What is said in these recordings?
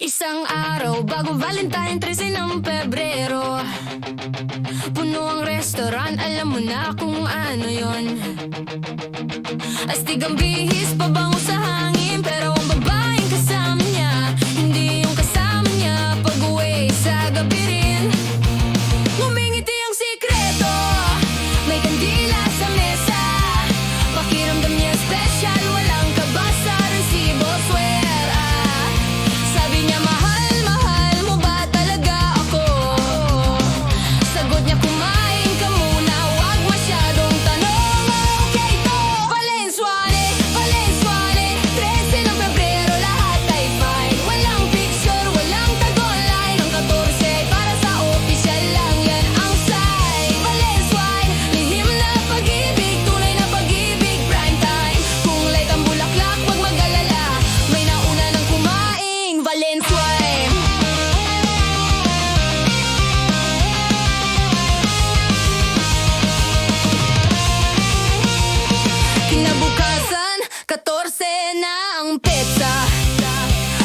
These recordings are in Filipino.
Isang araw bago Valentine, 13 ng Pebrero. Puno ang restaurant, alam mo na kung ano yon. Astig ang bihis, pabango sa hangin, pero ang babaeng kasama niya hindi yung kasama niya pag-uwi sa gabi rin. Ngumingiti ang sikreto, may kandila sa mesa. Pakiramdam niya special, walang kaba sa resibo, swear. Sabi niya, mahal, mahal mo ba talaga ako? Sagot niya, kumain ka muna, wag masyadong tanong. Okay to, Valenzuela, Valenzuela, 13 ng Pebrero, lahat ay fine. Walang picture, walang tag-online. Ang 14 para sa opisyal lang, yan ang sign. Valenzuela, lihim na pag-ibig, tunay na pag-ibig, prime time. Kung late ang bulaklak, wag mag-alala, may nauna ng kumaing Valenzuela. Kinabukasan, 14 na ang petsa.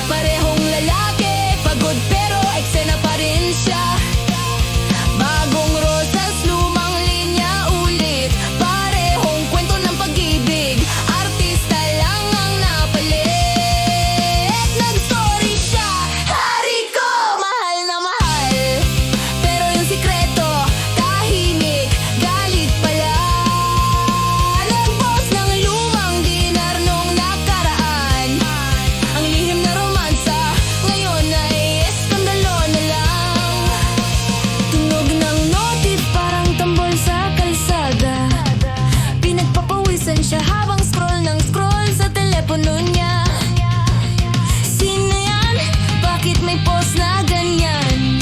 Parehong lalaki, pagod pero eksena pa rin siya. Bagong rosas, lumang linya ulit. Parehong kwento ng pag-ibig, artista lang ang napalit. Nag-story siya, hari ko, mahal na mahal. Pero yung sikreto, tahimik, galit pala. Nag-post ng lumang dinar nung nakaraan. Ang lihim na romansa, ngayon ay eskandalo na lang. Tunog ng notif, parang tambol sa kalsada. Pinagpapawisan siya habang scroll ng scroll sa telepono niya. Sino yan? Bakit may post na ganyan?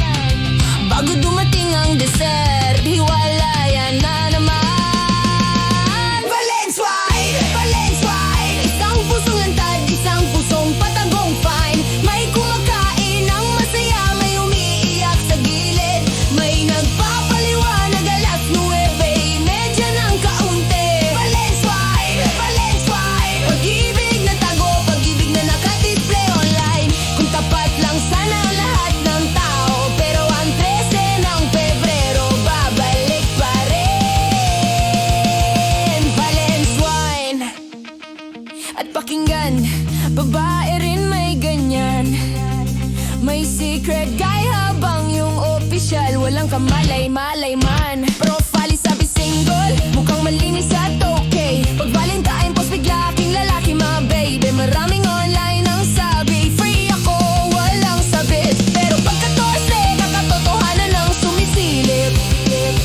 Bago dumating ang dessert, hiwalayan na naman. Valenzuela, Valenzuela, isang pusong lantad, isang pusong patagong fine. May kumakain ng masaya, may umiiyak sa gilid. May nagpapaliwanag alas 9, medya ng kaunti. Valenzuela, Valenzuela, pag-ibig na tago, pag-ibig na nakadisplay online. Kung tapat lang sana ang lahat ng tao, pero ang 13 ng Pebrero, babalik pa rin. Valenzuela. At pakinggan, babae rin may ganyan. May secret guy habang yung opisyal walang kamalay-malay man. Profile sabi single, mukhang malinis at okay. Pag Valentine post bigla aking lalaki, my baby. Maraming online ang sabi, free ako, walang sabit. Pero pag 14, kakatotohanan ang sumisilip.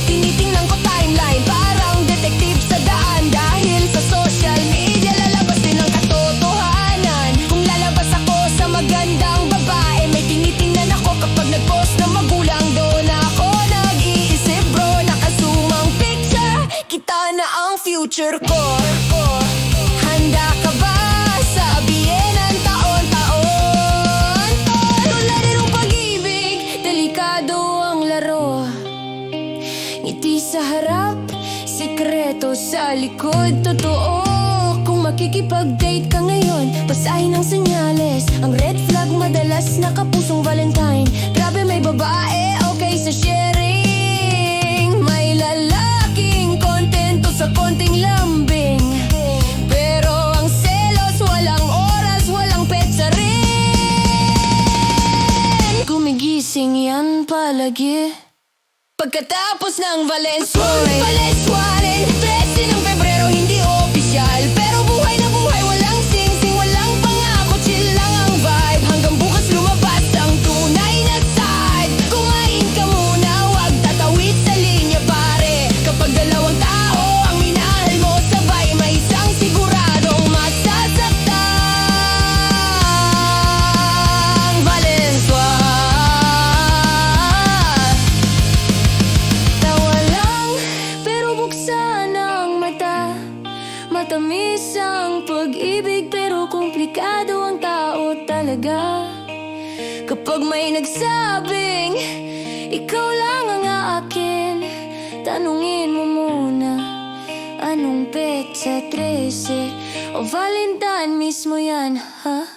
Tinitingnan ko timeline, parang detective sa daan. Dahil sa social media lalabas din ang katotohanan. Kung lalabas ako sa magandang babae, may tinitingnan ako kapag nag-post na magulang. Doon ako nag-iisip bro, nakasumang picture, kita na ang future ko. Handa ka ba sabihin ang taon-taon? Tulad ng pag-ibig, delikado ang laro. Ngiti sa harap, sikreto sa likod, totoo. Kung makikipag-date ka ngayon, basahin ang senyales. Ang red flag madalas nakapusong Valentine. Grabe may babae, okay sa sharing. May lalaking kontento sa konting lambing. Pero ang selos, walang oras, walang petsa rin. Gumigising yan palagi pagkatapos ng Valenzuela. Valenzuela, 13 ng Pebrero, hindi opisyal. Pero buhay na buhay, walang sing-sing, walang pangako, chill lang ang vibe. Hanggang bukas lumabas ang tunay na side. Kumain ka muna, wag tatawid sa linya pare. Kapag dalawang tao ang minahal mo sabay, may isang siguradong masasaktan. Valenzuela. Tawa lang, pero buksan ang mata. Matamis ang pag-ibig, pero komplikado ang tao talaga. Kapag may nagsabing ikaw lang ang aakin, tanungin mo muna, anong petsa 13 o Valentine mismo yan, ha?